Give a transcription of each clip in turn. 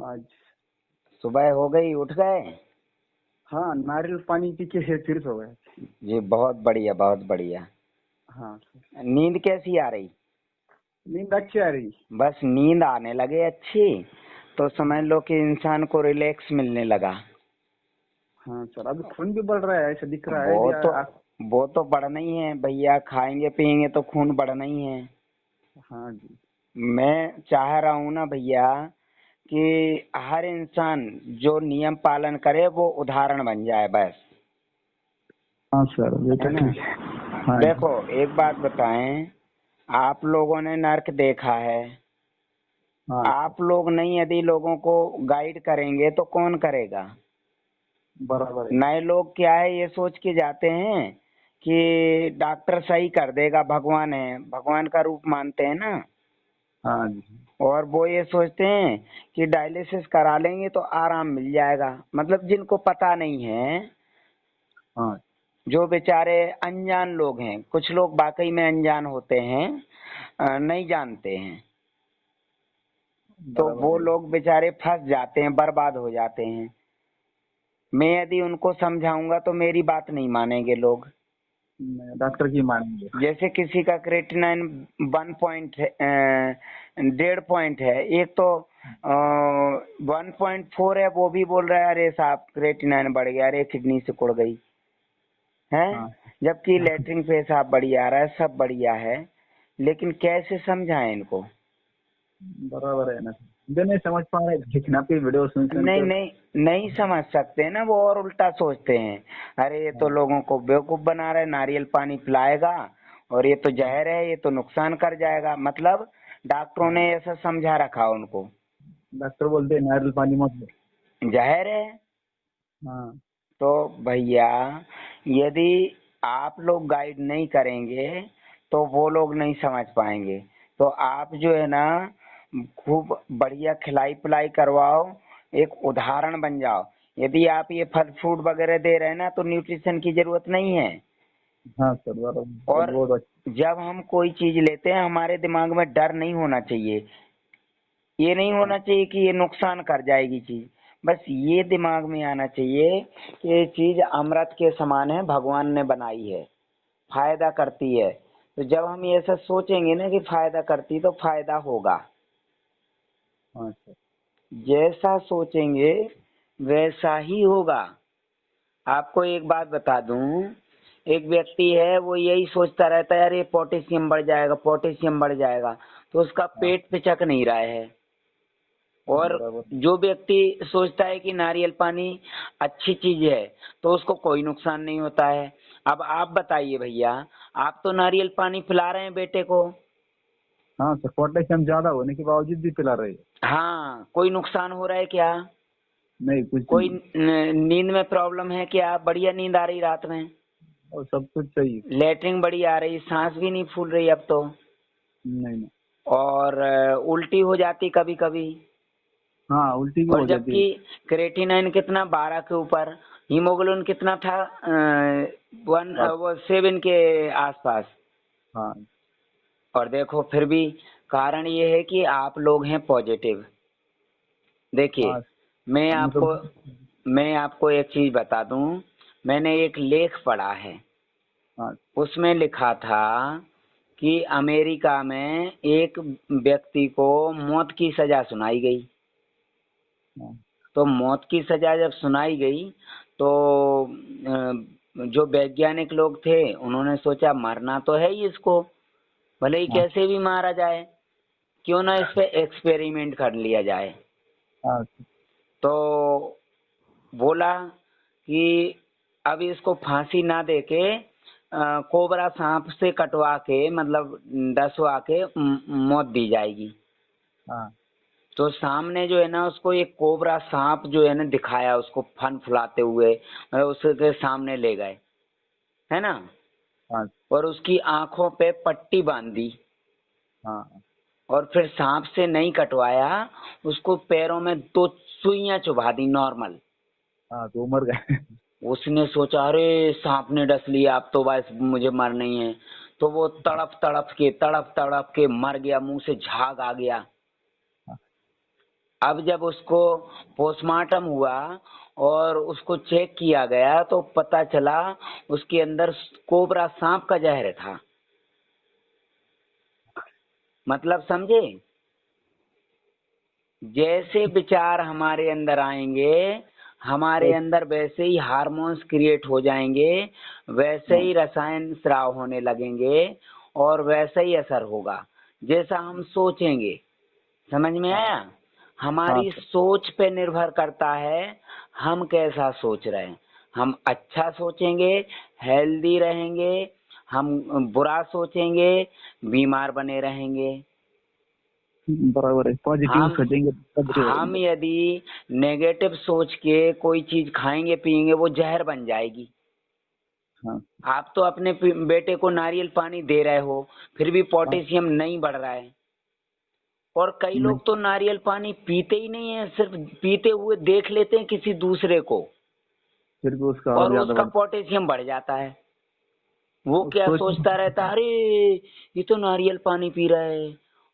आज सुबह हो गई, उठ गए? हाँ, नारियल पानी पी के फिर सो गए। जी बहुत बढ़िया, बहुत बढ़िया। हाँ, नींद कैसी आ रही? नींद अच्छी आ रही। बस नींद आने लगे अच्छी तो समझ लो कि इंसान को रिलैक्स मिलने लगा। हाँ सर, अभी खून भी बढ़ रहा है, ऐसा दिख रहा है वो भी तो वो तो बढ़ना ही है भैया, खाएंगे पिएंगे तो खून बढ़ना ही है। हाँ जी। मैं चाह रहा हूँ ना भैया कि हर इंसान जो नियम पालन करे वो उदाहरण बन जाए बस। हाँ सर, ये तो है ना? ठीक है। हाँ जी। देखो एक बात बताएं, आप लोगों ने नर्क देखा है। हाँ सर, आप लोग नहीं यदि लोगों को गाइड करेंगे तो कौन करेगा? बराबर है। नए लोग क्या है ये सोच के जाते हैं कि डॉक्टर सही कर देगा, भगवान है, भगवान का रूप मानते हैं ना। हाँ जी। और वो ये सोचते हैं कि डायलिसिस करा लेंगे तो आराम मिल जाएगा। मतलब जिनको पता नहीं है, हाँ, जो बेचारे अनजान लोग हैं, कुछ लोग वाकई में अनजान होते हैं, नहीं जानते हैं, तो बराबर वो है। लोग बेचारे फंस जाते हैं, बर्बाद हो जाते हैं। मैं यदि उनको समझाऊंगा तो मेरी बात नहीं मानेंगे लोग। डॉक्टर की मानेंगे। जैसे किसी का क्रेटिनाइन 1 पॉइंट है, 1.5 पॉइंट है, एक तो 1.4 है, वो भी बोल रहा है अरे साहब क्रेटिनाइन बढ़ गया, अरे किडनी से कुड़ गई है। हाँ, जबकि लेटरिन पेशाब बढ़िया आ रहा है, सब बढ़िया है, लेकिन कैसे समझाएं इनको? बराबर है ना। जो नहीं समझ पा रहे, लेकिन आपकी वीडियो सुन नहीं के। नहीं, नहीं समझ सकते ना वो, और उल्टा सोचते हैं अरे ये तो हाँ, लोगों को बेवकूफ बना रहा है, नारियल पानी पिलाएगा और ये तो जहर है, ये तो नुकसान कर जाएगा। मतलब डॉक्टरों हाँ, ने ऐसा समझा रखा उनको, डॉक्टर बोलते हैं नारियल पानी मत लो। जहर है। हाँ, तो भैया यदि आप लोग गाइड नहीं करेंगे तो वो लोग नहीं समझ पाएंगे। तो आप जो है ना खूब बढ़िया खिलाई पिलाई करवाओ, एक उदाहरण बन जाओ। यदि आप ये फल फ्रूट वगैरह दे रहे हैं ना तो न्यूट्रिशन की जरूरत नहीं है। हाँ सर, बराबर, और बहुत अच्छा। जब हम कोई चीज लेते हैं हमारे दिमाग में डर नहीं होना चाहिए, ये नहीं हाँ, होना चाहिए कि ये नुकसान कर जाएगी चीज। बस ये दिमाग में आना चाहिए कि ये चीज अमृत के समान है, भगवान ने बनाई है, फायदा करती है। तो जब हम ये सब सोचेंगे ना कि फायदा करती है तो फायदा होगा। हाँ सर। जैसा सोचेंगे वैसा ही होगा। आपको एक बात बता दूं, एक व्यक्ति है वो यही सोचता रहता है यार ये पोटेशियम बढ़ जाएगा, पोटेशियम बढ़ जाएगा, तो उसका हाँ, पेट पिचक नहीं रहा है। और बराबर। जो व्यक्ति सोचता है कि नारियल पानी अच्छी चीज है तो उसको कोई नुकसान नहीं होता है। अब आप बताइए भैया, आप तो नारियल पानी पिला रहे हैं बेटे को, हाँ सर, पोटेशियम ज्यादा होने के बावजूद भी पिला रहे हैं। हाँ, कोई नुकसान हो रहा है क्या? नहीं, कुछ कोई नहीं। नींद में प्रॉब्लम है क्या? बढ़िया नींद आ रही रात में, और सब कुछ सही है। लेटरिन बढ़िया आ रही, सांस भी नहीं फूल रही अब तो, नहीं, नहीं। और उल्टी हो जाती कभी कभी। हाँ, उल्टी भी और हो जाती है। जबकि क्रेटिनाइन कितना 12 के ऊपर, हीमोग्लोबिन कितना था, हाँ। वो 7 के आसपास। हाँ। और देखो फिर भी कारण ये है कि आप लोग हैं पॉजिटिव। देखिए हाँ, मैं हमने तो। आपको मैं आपको एक चीज बता दूं, मैंने एक लेख पढ़ा है, हाँ। उसमें लिखा था कि अमेरिका में एक व्यक्ति को मौत की सजा सुनाई गई। हाँ। तो मौत की सजा जब सुनाई गई तो जो वैज्ञानिक लोग थे उन्होंने सोचा मरना तो है ही इसको, भले ही हाँ। कैसे भी मारा जाए, क्यों ना इस पे एक्सपेरिमेंट कर लिया जाए। हाँ। तो बोला कि अब इसको फांसी ना देके कोबरा सांप से कटवा के, मतलब डसवा के मौत दी जाएगी। हाँ। तो सामने जो है ना उसको एक कोबरा सांप जो है ना दिखाया, उसको फन फुलाते हुए, मतलब उसके सामने ले गए, है ना, हाँ। और उसकी आंखों पे पट्टी बांध दी, हाँ। और फिर सांप से नहीं कटवाया, उसको पैरों में 2 सुइयां चुभा दी नॉर्मल। हाँ, तो मर गए। उसने सोचा अरे सांप ने डस लिया, अब तो बस मुझे मरना ही है। तो वो तड़प तड़प के मर गया, मुंह से झाग आ गया। अब जब उसको पोस्टमार्टम हुआ और उसको चेक किया गया तो पता चला उसके अंदर कोबरा सांप का जहर था। मतलब समझे? जैसे विचार हमारे अंदर आएंगे, हमारे अंदर वैसे ही हार्मोन्स क्रिएट हो जाएंगे, वैसे ही रसायन स्राव होने लगेंगे और वैसा ही असर होगा जैसा हम सोचेंगे। समझ में आया? हमारी सर। सोच पे निर्भर करता है हम कैसा सोच रहे हैं। हम अच्छा सोचेंगे, हेल्दी रहेंगे, हम बुरा सोचेंगे, बीमार बने रहेंगे। बराबर है, पॉजिटिव हम सोचेंगे तो पॉजिटिव हम रहेंगे। यदि नेगेटिव सोच के कोई चीज खाएंगे पिएंगे वो जहर बन जाएगी। हाँ। आप तो अपने बेटे को नारियल पानी दे रहे हो, फिर भी पोटेशियम नहीं बढ़ रहा है। और कई नहीं, लोग तो नारियल पानी पीते ही नहीं है, सिर्फ पीते हुए देख लेते हैं किसी दूसरे को फिर भी उसका और और ज्यादा उसका बढ़। पोटेशियम बढ़ जाता है। वो क्या सोच। सोचता रहता है, अरे ये तो नारियल पानी पी रहा है,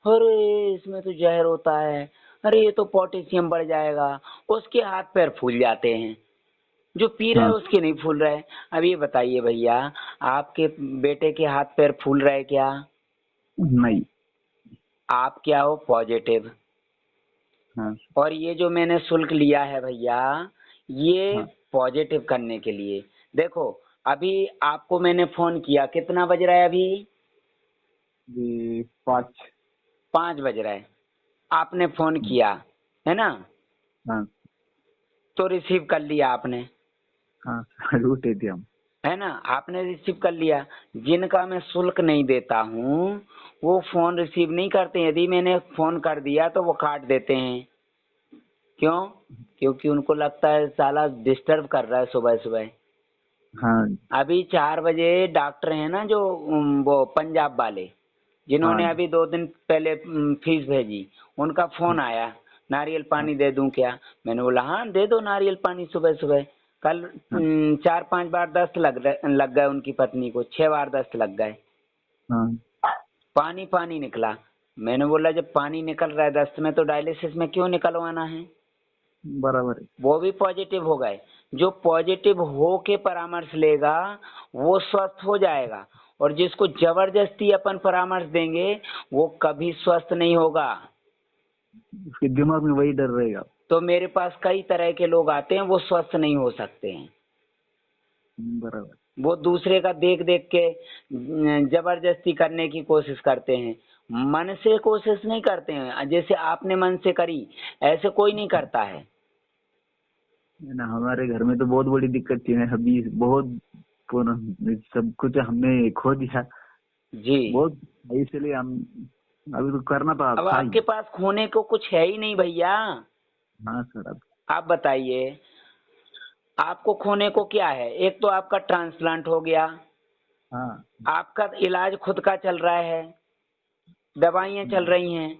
अरे इसमें तो जहर होता है, अरे ये तो पोटेशियम बढ़ जाएगा। उसके हाथ पैर फूल जाते हैं, जो पी रहा है हाँ। उसके नहीं फूल रहे। अब ये बताइए भैया, आपके बेटे के हाथ पैर फूल रहे क्या? नहीं। आप क्या हो? पॉजिटिव। हाँ। और ये जो मैंने शुल्क लिया है भैया, ये हाँ पॉजिटिव करने के लिए। देखो, अभी आपको मैंने फोन किया, कितना बज रहा है अभी? जी, 5। 5 बज रहा है। आपने फोन किया है ना, हाँ। तो रिसीव कर लिया आपने, हाँ लूटे थे हम। है ना? आपने रिसीव कर लिया। जिनका मैं शुल्क नहीं देता हूँ वो फोन रिसीव नहीं करते। यदि मैंने फोन कर दिया तो वो काट देते हैं। क्यों? क्योंकि उनको लगता है साला डिस्टर्ब कर रहा है सुबह सुबह। हाँ। अभी 4 बजे डॉक्टर है ना जो वो पंजाब वाले, हाँ। जिन्होंने अभी 2 दिन पहले फीस भेजी, उनका फोन आया, नारियल हाँ। पानी दे दूं क्या? मैंने बोला हाँ दे दो नारियल पानी सुबह सुबह। कल हाँ। 4-5 बार दस्त लग गए उनकी पत्नी को, 6 बार दस्त लग गए। हाँ। पानी पानी निकला। मैंने बोला जब पानी निकल रहा है दस्त में तो डायलिसिस में क्यों निकलवाना है? बराबर है। वो भी पॉजिटिव हो गए। जो पॉजिटिव हो के परामर्श लेगा वो स्वस्थ हो जाएगा, और जिसको जबरदस्ती अपन परामर्श देंगे वो कभी स्वस्थ नहीं होगा। उसके दिमाग में वही डर रहेगा। तो मेरे पास कई तरह के लोग आते हैं, वो स्वस्थ नहीं हो सकते हैं। बराबर। वो दूसरे का देख देख के जबरदस्ती करने की कोशिश करते हैं, मन से कोशिश नहीं करते हैं। जैसे आपने मन से करी, ऐसे कोई नहीं करता है। है ना, हमारे घर में तो बहुत बड़ी दिक्कत थी ना, अभी बहुत सब कुछ हमने खो दिया। जी। बहुत, इसलिए हम अभी तो करना तो अब था ही। आपके पास खोने को कुछ है ही नहीं भैया। हाँ सर। अब आप बताइए, आपको खोने को क्या है? एक तो आपका ट्रांसप्लांट हो गया, हाँ। आपका इलाज खुद का चल रहा है, दवाइयाँ चल रही हैं।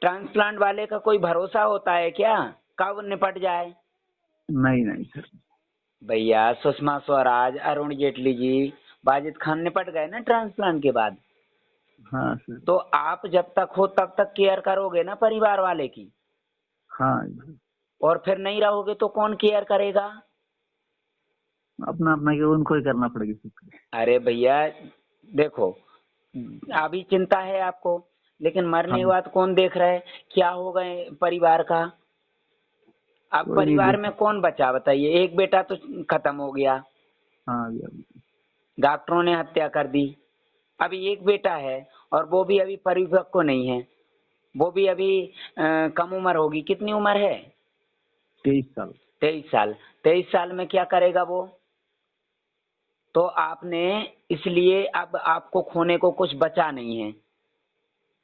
ट्रांसप्लांट वाले का कोई भरोसा होता है क्या कब निपट जाए? नहीं नहीं सर। भैया सुषमा स्वराज, अरुण जेटली जी, वाजिद खान निपट गए ना ट्रांसप्लांट के बाद। हाँ सर। तो आप जब तक हो तब तक केयर करोगे ना परिवार वाले की, हाँ, और फिर नहीं रहोगे तो कौन केयर करेगा? अपना अपना के उनको ही करना पड़ेगा सर। अरे भैया देखो, अभी चिंता है आपको, लेकिन मरने हाँ, के बाद कौन देख रहा है क्या होगा परिवार का? अब कोई नहीं परिवार देख। में कौन बचा बताइए? एक बेटा तो खत्म हो गया, हाँ अभी। डॉक्टरों ने हत्या कर दी। अभी एक बेटा है, और वो भी अभी परिपक्व नहीं है। वो भी अभी कम उम्र होगी। कितनी उम्र है? 23 साल। 23 साल। 23 साल में क्या करेगा वो? तो आपने, इसलिए अब आपको खोने को कुछ बचा नहीं है।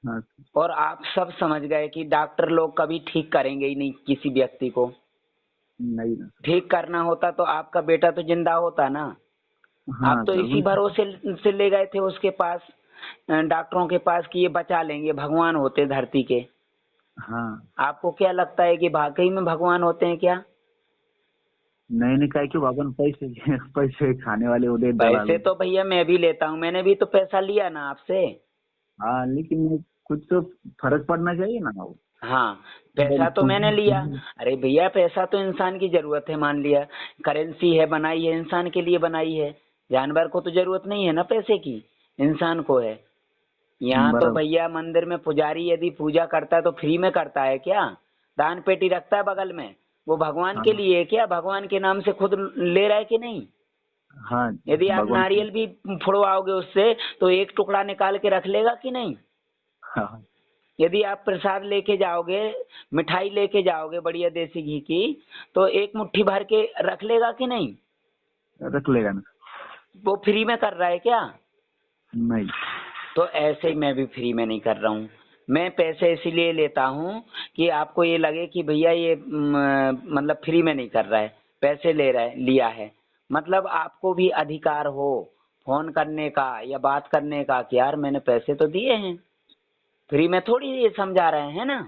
हाँ। और आप सब समझ गए कि डॉक्टर लोग कभी ठीक करेंगे ही नहीं किसी व्यक्ति को। नहीं ना। ठीक करना होता तो आपका बेटा तो जिंदा होता ना। आप हाँ तो सर इसी भरोसे से ले गए थे उसके पास, डॉक्टरों के पास, कि ये बचा लेंगे, भगवान होते धरती के। हाँ। आपको क्या लगता है कि वाकई में भगवान होते हैं क्या? नहीं नहीं, क्या क्यों अपन पैसे पैसे खाने वाले उदय पैसे दलाल। तो भैया मैं भी लेता हूँ, मैंने भी तो पैसा लिया ना आपसे। हाँ लेकिन कुछ तो फर्क पड़ना चाहिए ना वो। हाँ, पैसा तो मैंने लिया। अरे भैया पैसा तो इंसान की जरूरत है, मान लिया करेंसी है, बनाई है इंसान के लिए बनाई है, जानवर को तो जरूरत नहीं है ना पैसे की, इंसान को है। यहाँ तो बराबर। भैया मंदिर में पुजारी यदि पूजा करता है तो फ्री में करता है क्या? दान पेटी रखता है बगल में, वो भगवान के हाँ लिए है क्या? भगवान के नाम से खुद ले रहा है कि नहीं? हाँ। यदि आप भगवान। नारियल भी फुड़वाओगे उससे तो एक टुकड़ा निकाल के रख लेगा कि नहीं? हाँ, यदि आप प्रसाद लेके जाओगे, मिठाई लेके जाओगे बढ़िया देसी घी की, तो एक मुट्ठी भर के रख लेगा कि नहीं? रख लेगा ना। वो फ्री में कर रहा है क्या? नहीं। तो ऐसे ही मैं भी फ्री में नहीं कर रहा हूँ। मैं पैसे इसीलिए लेता हूँ कि आपको ये लगे कि भैया ये मतलब फ्री में नहीं कर रहा है, पैसे ले रहा है, लिया है। मतलब आपको भी अधिकार हो फोन करने का या बात करने का कि यार मैंने पैसे तो दिए हैं, फ्री में थोड़ी ये समझा रहे हैं ना।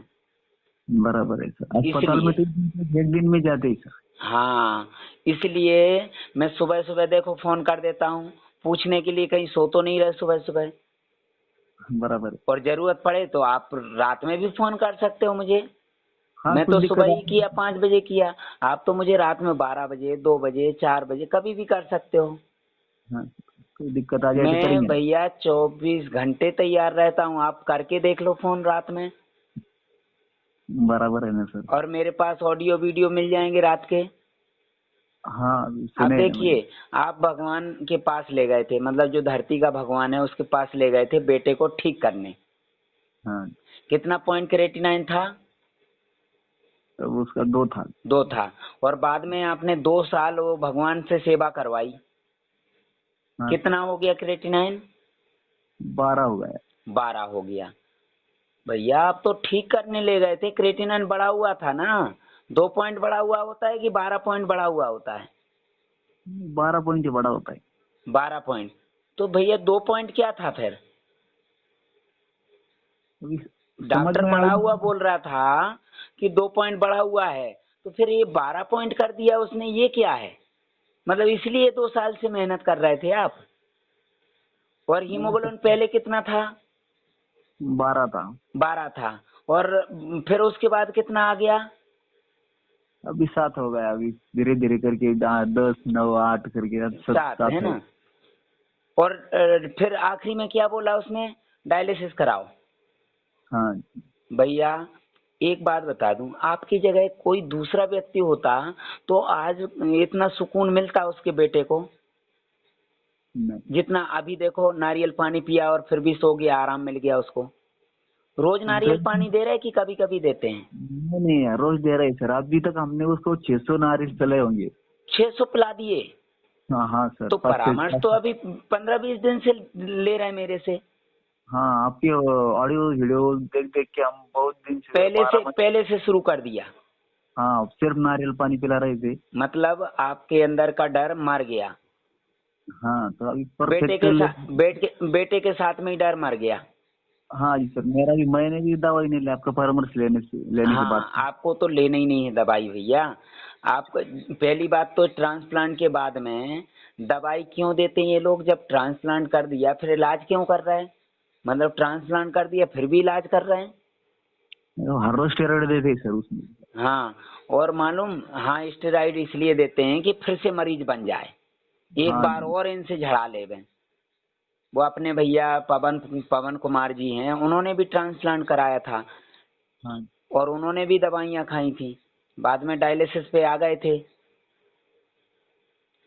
बराबर है सर, अस्पताल में इसलिए तो एक दिन में जाते ही सर। हाँ, इसलिए मैं सुबह सुबह देखो फोन कर देता हूँ पूछने के लिए, कहीं सो तो नहीं रहे सुबह सुबह। बराबर है। और जरूरत पड़े तो आप रात में भी फोन कर सकते हो मुझे। हाँ, मैं कुछ तो दिक्कत सुबह ही आती किया, 5 बजे किया। आप तो मुझे रात में 12 बजे, 2 बजे, 4 बजे कभी भी कर सकते हो। है। हाँ, कोई दिक्कत आ जाए तो मैं करेंगे ना। भैया 24 घंटे तैयार रहता हूँ, आप करके देख लो फोन रात में। बराबर है ना सर। और मेरे पास ऑडियो वीडियो मिल जाएंगे रात के। हाँ, अब सुने है ना मैंने। देखिए, आप भगवान के पास ले गए थे, मतलब जो धरती का भगवान है उसके पास ले गए थे बेटे को ठीक करने। हाँ, कितना पॉइंट क्रेटिनाइन था? तब उसका 2 था। 2 था। और बाद में आपने 2 साल वो भगवान से सेवा करवाई, हाँ सर। कितना हो गया क्रेटिनाइन? 12 हो गया। 12 हो गया। भैया आप तो ठीक करने ले गए थे, क्रेटिनाइन बढ़ा हुआ था ना। 2 पॉइंट बढ़ा हुआ होता है कि 12 पॉइंट बढ़ा हुआ होता है? 12 पॉइंट ही बड़ा होता है। 12 पॉइंट। तो भैया 2 पॉइंट क्या था फिर? अभी समझ डॉक्टर में बढ़ा आई। हुआ बोल रहा था कि 2 पॉइंट बढ़ा हुआ है, तो फिर ये 12 पॉइंट कर दिया उसने, ये क्या है? मतलब इसलिए 2 साल से मेहनत कर रहे थे आप। और हीमोग्लोबिन पहले कितना था? 12 था। 12 था। और फिर उसके बाद कितना आ गया? अभी 7 हो गया। अभी धीरे धीरे करके 10, 9, 8 करके अब सब 7 है 7 है। ना। और फिर आखिरी में क्या बोला उसने? डायलिसिस कराओ। हाँ। भैया एक बात बता दूं, आपकी जगह कोई दूसरा व्यक्ति होता तो आज इतना सुकून मिलता उसके बेटे को नहीं जितना अभी। देखो नारियल पानी पिया और फिर भी सो गया, आराम मिल गया उसको। रोज नारियल नहीं पानी दे रहे हैं कि कभी कभी देते हैं? नहीं यार, रोज दे रहे हैं सर। अभी तक हमने उसको 600 नारियल चले होंगे। 600 पिला दिए? हाँ हाँ सर, तो 5 से परामर्श तो अभी 15-20 दिन से ले रहा है मेरे से। हाँ, आपके ऑडियो वीडियो देख देख के हम बहुत दिन से 12 मंथ। पहले से शुरू कर दिया। हाँ, सिर्फ नारियल पानी पिला रहे थे। मतलब आपके अंदर का डर मर गया। हाँ, तो अभी परफेक्ट ले। बेटे के साथ में ही डर मर गया। हाँ जी सर, मेरा भी, मैंने भी दवाई नहीं लिया आपका परामर्श लेने के बाद हाँ, से। आपको तो लेना ही नहीं है दवाई भैया। आपको पहली बात तो ट्रांसप्लांट के बाद में दवाई क्यों देते हैं ये लोग? जब ट्रांसप्लांट कर दिया फिर इलाज क्यों कर रहे हैं? मतलब ट्रांसप्लांट कर दिया फिर भी इलाज कर रहे हैं। हर रोज स्टेरॉइड देते हैं सर उसमें। हाँ, और मालूम, हाँ स्टेरॉइड इसलिए देते हैं कि फिर से मरीज बन जाए, एक हाँ बार जी। और इनसे झड़ा ले। वो अपने भैया पवन पवन कुमार जी हैं, उन्होंने भी ट्रांसप्लांट कराया था हाँ और उन्होंने भी दवाइयाँ खाई थी, बाद में डायलिसिस पे आ गए थे।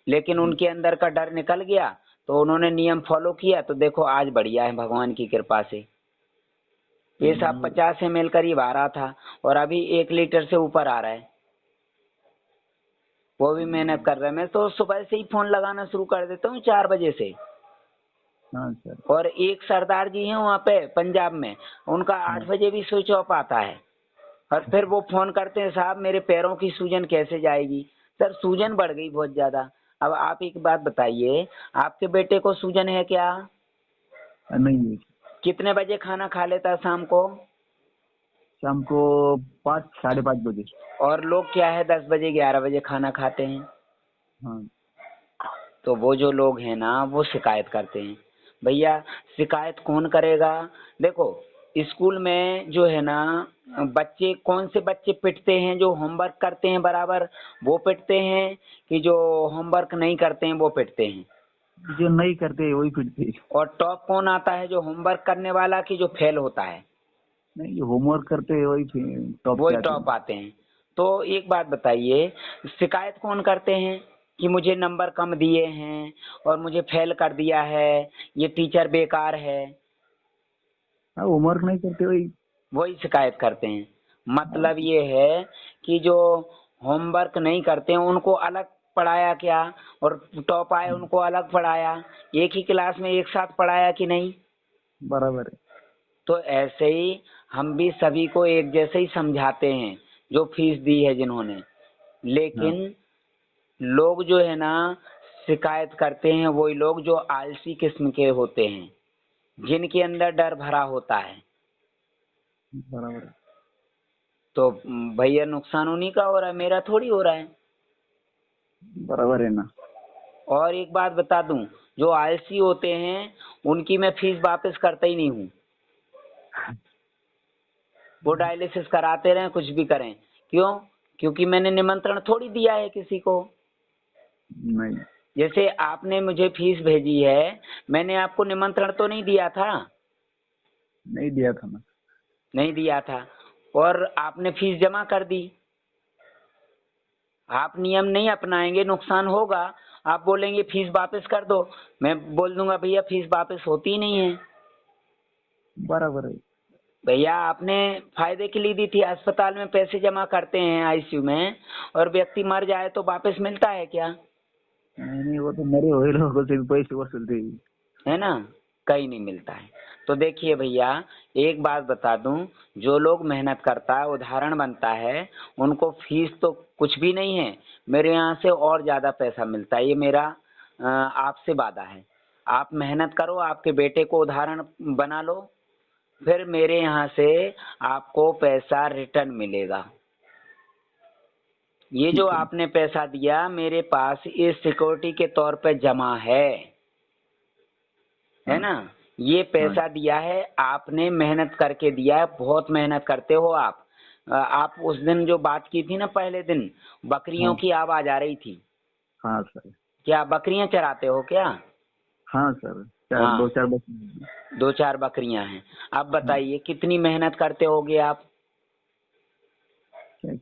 लेकिन जी। उनके अंदर का डर निकल गया तो उन्होंने नियम फॉलो किया, तो देखो आज बढ़िया है भगवान की कृपा से। पेशाब 50 ml करीब आ रहा था और अभी 1 लीटर से ऊपर आ रहा है। वो भी मेहनत कर रहे हैं। मैं तो सुबह से ही फोन लगाना शुरू कर देता हूँ 4 बजे से। हाँ सर। और एक सरदार जी हैं वहाँ पे पंजाब में, उनका हाँ 8 बजे भी स्विच ऑफ आता है। और फिर वो फोन करते हैं, साहब मेरे पैरों की सूजन कैसे जाएगी? सर सूजन बढ़ गई बहुत ज्यादा। अब आप एक बात बताइए, आपके बेटे को सूजन है क्या? नहीं है। कितने बजे खाना खा लेता है शाम को? शाम को 5, 5:30 बजे। और लोग क्या है 10 बजे 11 बजे खाना खाते हैं। हाँ। तो वो जो लोग हैं ना वो शिकायत करते हैं। भैया शिकायत कौन करेगा? देखो स्कूल में जो है ना बच्चे, कौन से बच्चे पिटते हैं? जो होमवर्क करते हैं बराबर वो पिटते हैं कि जो होमवर्क नहीं करते हैं वो पिटते हैं? जो नहीं करते वही पिटते। और टॉप कौन आता है, जो होमवर्क करने वाला कि जो फेल होता है? नहीं, जो होमवर्क करते वही टॉप पे वही आते टॉप हैं। आते हैं। तो एक बात बताइए, शिकायत कौन करते हैं कि मुझे नंबर कम दिए हैं और मुझे फेल कर दिया है, ये टीचर बेकार है? हाँ, होमवर्क नहीं करते वही। वही शिकायत करते हैं। हाँ, मतलब ये है कि जो होमवर्क नहीं करते हैं उनको अलग पढ़ाया क्या, और टॉप आए उनको अलग पढ़ाया? एक ही क्लास में एक साथ पढ़ाया कि नहीं? बराबर है। तो ऐसे ही हम भी सभी को एक जैसे ही समझाते हैं जो फीस दी है जिन्होंने, हाँ, लेकिन लोग जो है ना शिकायत करते हैं वही लोग जो आलसी किस्म के होते हैं, जिनके अंदर डर भरा होता है। बराबर है। तो भैया नुकसान उन्हीं का हो रहा है, मेरा थोड़ी हो रहा है। बराबर है ना। और एक बात बता दूं, जो आलसी होते हैं उनकी मैं फीस वापस करता ही नहीं हूँ। वो डायलिसिस कराते रहें कुछ भी करें, क्यों? क्योंकि मैंने निमंत्रण थोड़ी दिया है किसी को। नहीं, जैसे आपने मुझे फीस भेजी है, मैंने आपको निमंत्रण तो नहीं दिया था? नहीं दिया था ना। नहीं दिया था, और आपने फीस जमा कर दी। आप नियम नहीं अपनाएंगे, नुकसान होगा। आप बोलेंगे फीस वापस कर दो, मैं बोल दूंगा भैया फीस वापस होती ही नहीं है। बराबर है। भैया आपने फायदे के लिए दी थी, अस्पताल में पैसे जमा करते हैं आईसीयू में, और व्यक्ति मर जाए तो वापस मिलता है क्या? नहीं नहीं, वो तो मरे हुए लोगों से भी पैसे वसूलते ही। है ना, कहीं नहीं मिलता है। तो देखिए भैया, एक बात बता दूं, जो लोग मेहनत करता है उदाहरण बनता है, उनको फीस तो कुछ भी नहीं है, मेरे यहाँ से और ज्यादा पैसा मिलता है। ये मेरा आपसे वादा है। आप मेहनत करो, आपके बेटे को उदाहरण बना लो, फिर मेरे यहाँ से आपको पैसा रिटर्न मिलेगा। ये जो ठीक है। आपने पैसा दिया मेरे पास इस सिक्योरिटी के तौर पे जमा है हाँ। ना? ये हाँ, पैसा दिया है, आपने मेहनत करके दिया है, बहुत मेहनत करते हो आप। आप उस दिन जो बात की थी ना पहले दिन, बकरियों हाँ। की आवाज आ रही थी, हाँ सर। क्या बकरियां चराते हो क्या? हाँ सर, चार हाँ, दो चार बस। 2-4 बकरियां हैं। अब हाँ, बताइए कितनी मेहनत करते होगे आप? क्या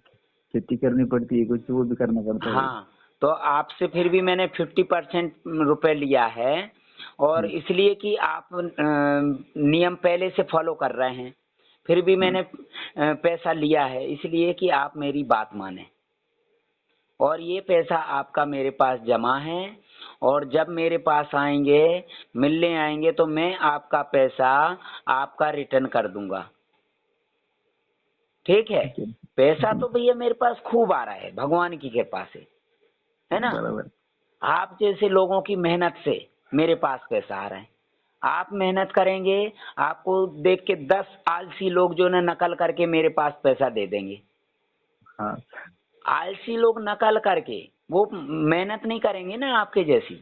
खेती करनी पड़ती है, कुछ वो भी करना पड़ता है। हाँ, तो आपसे फिर भी मैंने 50% रुपए लिया है, और हाँ। इसलिए कि आप नियम पहले से फॉलो कर रहे हैं। फिर भी हाँ। मैंने पैसा लिया है इसलिए कि आप मेरी बात माने, और ये पैसा आपका मेरे पास जमा है, और जब मेरे पास आएंगे, मिलने आएंगे, तो मैं आपका पैसा आपका रिटर्न कर दूंगा। ठीक है? ठीक है। पैसा जी। तो भैया मेरे पास खूब आ रहा है भगवान की कृपा से, है ना? बराबर। आप जैसे लोगों की मेहनत से मेरे पास पैसा आ रहा है। आप मेहनत करेंगे, आपको देख के 10 आलसी लोग जो ना नकल करके मेरे पास पैसा दे देंगे। हाँ। आलसी लोग नकल करके, वो मेहनत नहीं करेंगे ना आपके जैसी,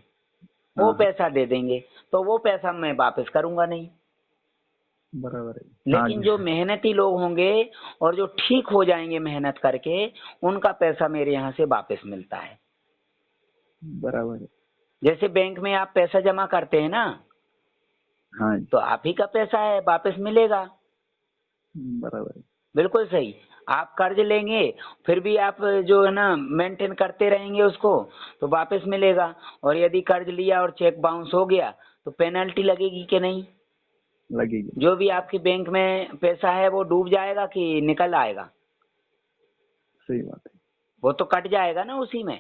वो हाँ। पैसा दे देंगे, तो वो पैसा मैं वापस करूंगा नहीं। बराबर है। हाँ लेकिन जी। जो मेहनती लोग होंगे और जो ठीक हो जाएंगे मेहनत करके, उनका पैसा मेरे यहाँ से वापस मिलता है। बराबर है। जैसे बैंक में आप पैसा जमा करते हैं ना, हाँ जी। तो आप ही का पैसा है, वापस मिलेगा। बराबर है। बिल्कुल सही। आप कर्ज लेंगे, फिर भी आप जो है ना मेंटेन करते रहेंगे उसको, तो वापस मिलेगा। और यदि कर्ज लिया और चेक बाउंस हो गया तो पेनल्टी लगेगी कि नहीं? लगेगी। जो भी आपके बैंक में पैसा है वो डूब जाएगा कि निकल आएगा? सही बात है। वो तो कट जाएगा ना उसी में।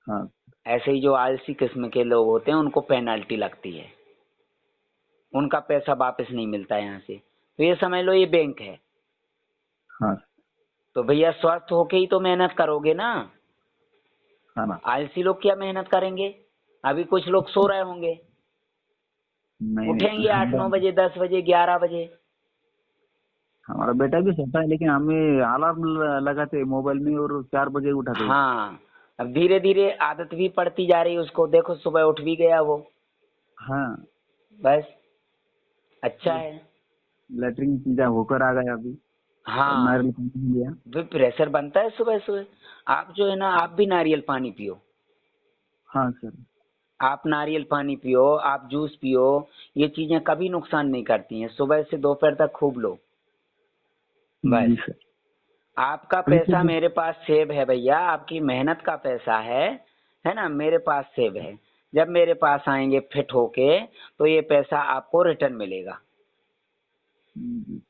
हाँ। ऐसे ही जो आलसी किस्म के लोग होते हैं उनको पेनल्टी लगती है, उनका पैसा वापस नहीं मिलता यहाँ से। तो ये समझ लो ये बैंक है। हाँ। तो भैया स्वस्थ होके ही तो मेहनत करोगे ना। हाँ ना। आलसी लोग क्या मेहनत करेंगे? अभी कुछ लोग सो रहे होंगे, नहीं नहीं, उठेंगे 8-9 बजे, 10 बजे, 11 बजे। हमारा बेटा भी सोता है, लेकिन हमें अलार्म लगाते हैं मोबाइल में और 4 बजे उठाते हैं। हाँ, अब धीरे धीरे आदत भी पड़ती जा रही है उसको, देखो सुबह उठ भी गया वो। हाँ। बस, अच्छा है। लेटरिन पूजा होकर आ गया अभी। हाँ, नारियल पानी लिया। जो प्रेशर बनता है सुबह सुबह। आप जो है ना, आप भी नारियल पानी पियो। हाँ सर। आप नारियल पानी पियो, आप जूस पियो। ये चीजें कभी नुकसान नहीं करती हैं। सुबह से दोपहर तक खूब लो जी बस। सर। आपका वैसे पैसा भी मेरे पास सेव है भैया, आपकी मेहनत का पैसा है ना, मेरे पास सेव है। जब मेरे पास आएंगे फिट होके, तो ये पैसा आपको रिटर्न मिलेगा। जी,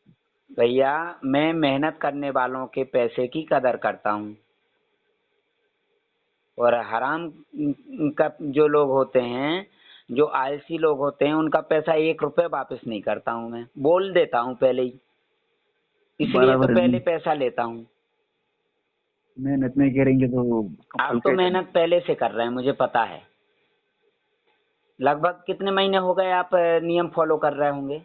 भैया, मैं मेहनत करने वालों के पैसे की कदर करता हूँ। और हराम का जो लोग होते हैं, जो आलसी लोग होते हैं, उनका पैसा 1 रुपए वापस नहीं करता हूँ। मैं बोल देता हूँ पहले ही, इसलिए तो बराबर है। पहले पैसा लेता हूँ। मेहनत नहीं करेंगे तो फल आप तो कैसे मेहनत पहले से कर रहे हैं, मुझे पता है। लगभग कितने महीने हो गए आप नियम फॉलो कर रहे होंगे?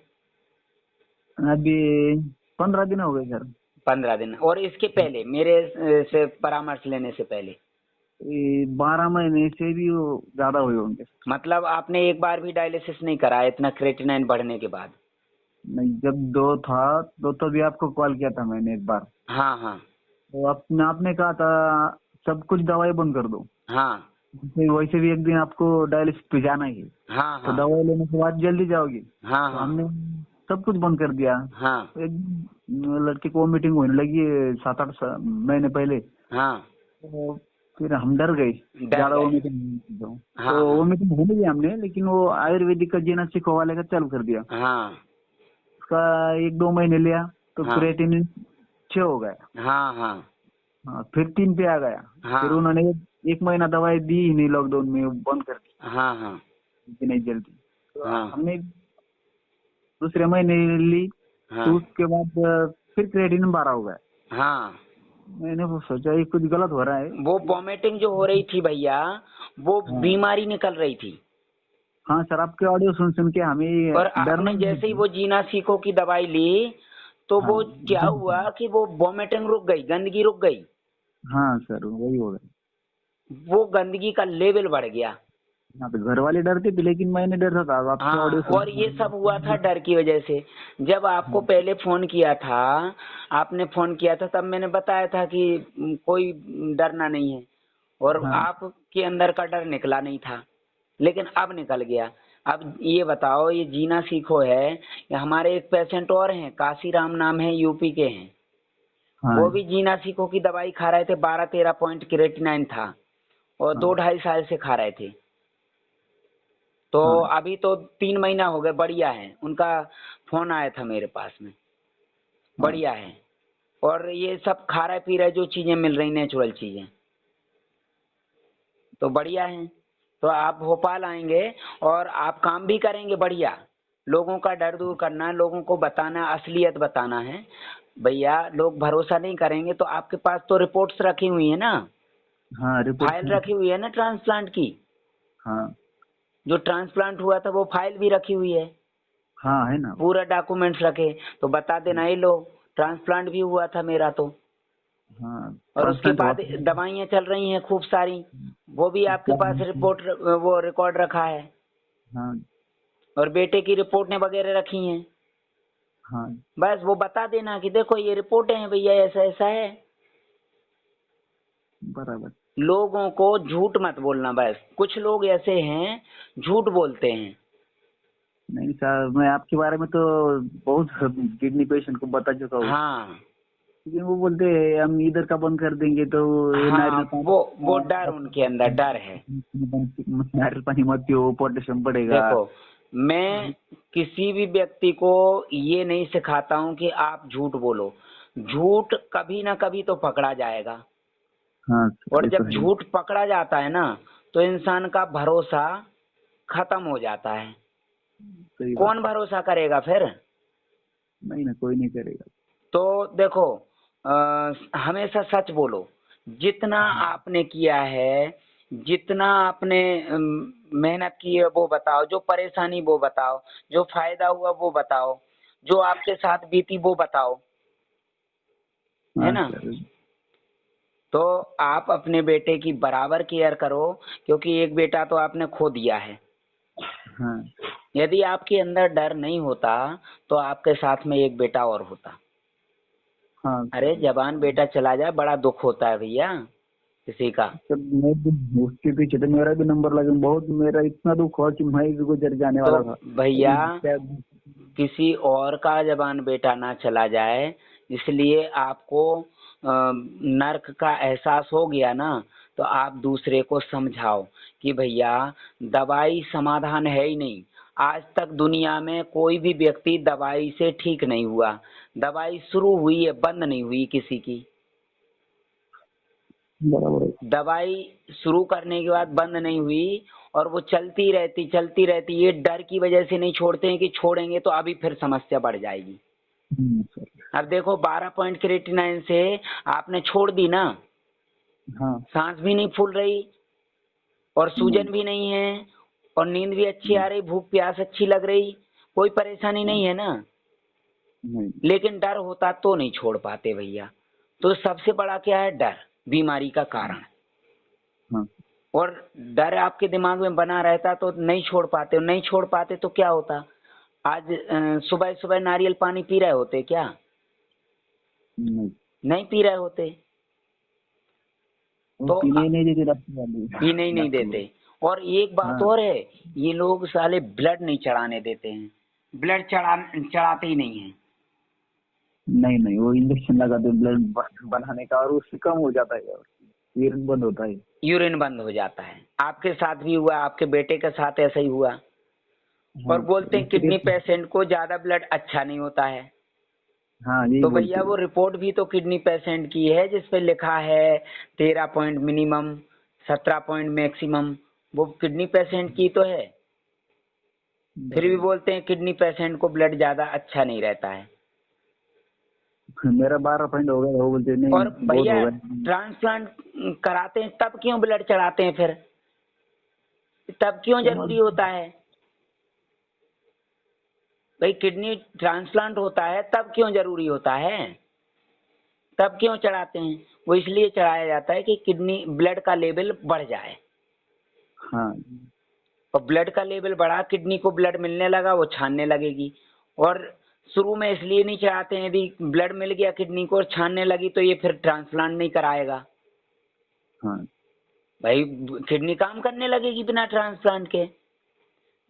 मिलेंगे? अभी 15 दिन हो गए सर। 15 दिन। और इसके पहले मेरे से परामर्श लेने से पहले? ये 12 महीने से भी वो ज्यादा हुए होंगे। मतलब आपने एक बार भी डायलिसिस नहीं कराया इतना क्रेटिनाइन बढ़ने के बाद? नहीं, जब दो था तो भी आपको कॉल किया था मैंने एक बार। हाँ हाँ तो आपने कहा था सब कुछ दवाई बंद कर दो। हाँ वैसे भी एक दिन आपको डायलिसिस पे जाना ही है। हाँ तो हाँ दवाई लेने के बाद जल्दी जाओगी। हाँ तो हाँ हमने सब कुछ बंद कर दिया। हाँ तो एक लड़की को मीटिंग होने लगी 7-8 महीने पहले। हाँ। तो फिर हम डर गए डर ज्यादा गए। वोमिटिंग। हाँ तो हाँ वोमिटिंग होने दिया हमने, लेकिन वो आयुर्वेदिक का जीना सीखो वाले का चालू कर दिया। हाँ उसका 1-2 महीने लिया तो हाँ क्रिएटिनिन 6 हो गया। हाँ हाँ हाँ, फिर 3 पे आ गया। फिर हाँ उन्होंने एक महीना दवाई दी ही नहीं, लॉकडाउन में वो बंद कर दी हाँ हाँ कि नहीं जल्दी। तो हाँ हमने दूसरे महीने ली। हाँ तो उसके बाद फिर क्रिएटिनिन 12 हो गया। हाँ। मैंने वो सोचा ये कुछ गलत हो रहा है। वो वॉमिटिंग जो हो रही थी भैया, वो हाँ बीमारी निकल रही थी। हाँ सर, आपके ऑडियो सुन सुन के हमें और डर आपने नहीं जैसे ही लगा। वो जीना सीखो की दवाई ली, तो हाँ वो क्या हुआ कि वो वॉमिटिंग रुक गई, गंदगी रुक गई। हाँ सर, वही हो गया। वो गंदगी का लेवल बढ़ गया। हाँ, तो घर वाले डरते थे लेकिन मैं नहीं डरता था। अब आपके ऑडियो हाँ, सुन और ये सब हुआ था के डर की वजह से। जब आपको पहले फोन किया था, आपने फोन किया था, तब मैंने बताया था कि कोई डरना नहीं है। और हाँ आपके अंदर का डर निकला नहीं था, लेकिन अब निकल गया। अब ये बताओ, ये जीना सीखो है, ये हमारे एक पेशेंट और हैं, काशीराम नाम है, यूपी के हैं। हाँ वो भी जीना सीखो की दवाई खा रहे थे, 12-13 पॉइंट क्रिएटिनाइन था, और हाँ 2-2.5 साल से खा रहे थे। तो हाँ अभी तो 3 महीना हो गए, बढ़िया है। उनका फोन आया था मेरे पास में, हाँ। बढ़िया है। और ये सब खा रहे पी रहे, जो चीजें मिल रही नेचुरल चीजें, तो बढ़िया है। तो आप भोपाल आएंगे और आप काम भी करेंगे बढ़िया। लोगों का डर दूर करना है, लोगों को बताना, असलियत बताना है। भैया, लोग भरोसा नहीं करेंगे तो आपके पास तो रिपोर्ट्स रखी हुई है ना, हाँ रिपोर्ट। फाइल रखी हुई है ना ट्रांसप्लांट की। हाँ जो ट्रांसप्लांट हुआ था वो फाइल भी रखी हुई है, हाँ है ना। पूरा डॉक्यूमेंट्स रखे। तो बता देना, ये लो, ट्रांसप्लांट भी हुआ था मेरा तो। हाँ और उसके ट्रांसप्लांट हुआ बाद था। दवाइयाँ चल रही हैं खूब सारी, वो भी आपके पास रिपोर्ट, वो रिकॉर्ड रखा है। हाँ और बेटे की रिपोर्टें वगैरह रखी हैं। हाँ बस वो बता देना कि देखो ये रिपोर्टें हैं भैया, ऐसा ऐसा है। बराबर। लोगों को झूठ मत बोलना। बस कुछ लोग ऐसे हैं, झूठ बोलते हैं। नहीं सर, मैं आपके बारे में तो बहुत किडनी पेशेंट को बता चुका हूँ। हाँ लेकिन वो बोलते हैं हम इधर का बंद कर देंगे तो ये हाँ, नारियल पानी। वो डर उनके अंदर, डर है। नारियल पानी मत पियो, पोटेशियम बढ़ेगा। देखो, मैं किसी भी व्यक्ति को ये नहीं सिखाता हूँ कि आप झूठ बोलो। झूठ कभी ना कभी तो पकड़ा जाएगा। हाँ सर, और ये तो जब है। झूठ पकड़ा जाता है ना, तो इंसान का भरोसा खत्म हो जाता है। सही बात कौन है। भरोसा करेगा फिर? नहीं ना, कोई नहीं करेगा। तो देखो, हमेशा सच बोलो। जितना आपने किया है, जितना आपने मेहनत की है वो बताओ, जो परेशानी वो बताओ, जो फायदा हुआ वो बताओ, जो आपके साथ बीती वो बताओ, है हाँ ना। सर। तो आप अपने बेटे की बराबर केयर करो, क्योंकि एक बेटा तो आपने खो दिया है। हाँ यदि आपके अंदर डर नहीं होता तो आपके साथ में एक बेटा और होता। हाँ अरे जवान बेटा चला जाए बड़ा दुख होता है भैया किसी का। सर, मैं भी उसके पीछे तो मेरा भी नंबर लगा, बहुत मेरा इतना दुख हुआ कि मैं भी गुजर जाने तो वाला था। भैया शायद- किसी और का जवान बेटा ना चला जाए, इसलिए आपको नर्क का एहसास हो गया ना, तो आप दूसरे को समझाओ कि भैया दवाई समाधान है ही नहीं। आज तक दुनिया में कोई भी व्यक्ति दवाई से ठीक नहीं हुआ। दवाई शुरू हुई है, बंद नहीं हुई किसी की। बराबर है। दवाई शुरू करने के बाद बंद नहीं हुई और वो चलती रहती। ये डर की वजह से नहीं छोड़ते हैं कि छोड़ेंगे तो अभी फिर समस्या बढ़ जाएगी। सर। अब देखो 12 पॉइंट क्रिएटिनाइन से आपने छोड़ दी ना, हाँ। सांस भी नहीं फूल रही और सूजन नहीं। भी नहीं है और नींद भी अच्छी आ रही, भूख प्यास अच्छी लग रही, कोई परेशानी नहीं है ना। नहीं। लेकिन डर होता तो नहीं छोड़ पाते भैया। तो सबसे बड़ा क्या है? डर बीमारी का कारण। हाँ। और डर आपके दिमाग में बना रहता तो नहीं छोड़ पाते तो क्या होता? आज सुबह सुबह नारियल पानी पी रहे होते क्या? नहीं। नहीं पी रहे होते। वो तो पीने ही नहीं देते डॉक्टर वाले। पीने ही नहीं डॉक्टर लोग। देते। और एक बात हाँ। और है, ये लोग साले ब्लड नहीं चढ़ाने देते हैं। ब्लड चढ़ाते ही नहीं है। नहीं नहीं, वो इंजेक्शन लगाते ब्लड बनाने का और उससे कम हो जाता है और यूरिन बंद होता है। यूरिन बंद हो जाता है। आपके साथ भी हुआ, आपके बेटे के साथ ऐसा ही हुआ। और हाँ बोलते हैं उसके। किडनी पेशेंट को ज्यादा ब्लड अच्छा नहीं होता है। हाँ यही तो बोलते भैया वो हैं। रिपोर्ट भी तो किडनी पेशेंट की है जिसपे लिखा है 13 पॉइंट मिनिमम, 17 पॉइंट मैक्सिमम। वो किडनी पेशेंट की तो है। फिर भी बोलते हैं किडनी पेशेंट को ब्लड ज्यादा अच्छा नहीं रहता है। मेरा 12 पॉइंट हो गया, वो बोलते नहीं और बहुत हो भैया गया। ट्रांसप्लांट कराते हैं तब क्यों ब्लड चढ़ाते हैं? फिर तब क्यों समझ। जरूरी होता है? भाई किडनी ट्रांसप्लांट होता है तब क्यों जरूरी होता है? तब क्यों चढ़ाते हैं? वो इसलिए चढ़ाया जाता है कि किडनी ब्लड का लेवल बढ़ जाए। हाँ। और ब्लड का लेवल बढ़ा, किडनी को ब्लड मिलने लगा, वो छानने लगेगी। और शुरू में इसलिए नहीं चढ़ाते हैं, यदि ब्लड मिल गया किडनी को और छानने लगी तो ये फिर ट्रांसप्लांट नहीं कराएगा। हाँ। भाई किडनी काम करने लगेगी बिना ट्रांसप्लांट के।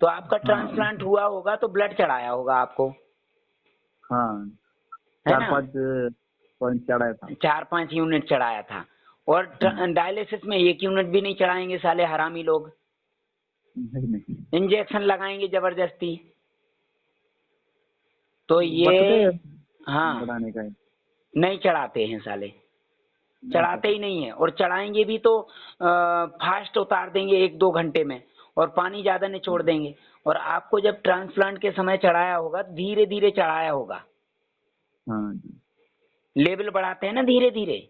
तो आपका हाँ। ट्रांसप्लांट हुआ होगा तो ब्लड चढ़ाया होगा आपको, हाँ। है 4-5 पॉइंट चढ़ाया था। 4-5 यूनिट चढ़ाया था। और डायलिसिस में 1 यूनिट भी नहीं चढ़ाएंगे साले हरामी लोग। नहीं नहीं। इंजेक्शन लगाएंगे जबरदस्ती। तो बचते ये हाँ बढ़ाने का है। नहीं चढ़ाते हैं साले, चढ़ाते ही नहीं है। और चढ़ाएंगे भी तो फास्ट उतार देंगे 1-2 घंटे में और पानी ज्यादा निचोड़ देंगे। और आपको जब ट्रांसप्लांट के समय चढ़ाया होगा धीरे धीरे चढ़ाया होगा। हाँ जी। लेवल बढ़ाते हैं ना धीरे धीरे।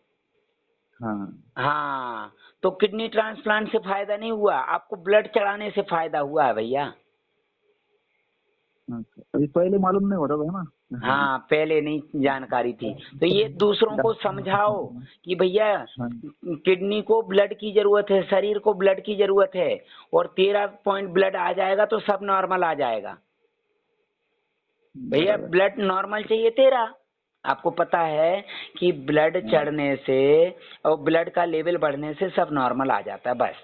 हाँ। हाँ तो किडनी ट्रांसप्लांट से फायदा नहीं हुआ, आपको ब्लड चढ़ाने से फायदा हुआ है भैया। अच्छा, अभी पहले मालूम नहीं होता था ना। हाँ पहले नहीं जानकारी थी। तो ये दूसरों को समझाओ कि भैया हाँ। किडनी को ब्लड की जरूरत है, शरीर को ब्लड की जरूरत है। और 13 पॉइंट ब्लड आ जाएगा तो सब नॉर्मल आ जाएगा। भैया बराबर। ब्लड नॉर्मल चाहिए 13। आपको पता है कि ब्लड हाँ। चढ़ने से और ब्लड का लेवल बढ़ने से सब नॉर्मल आ जाता है बस।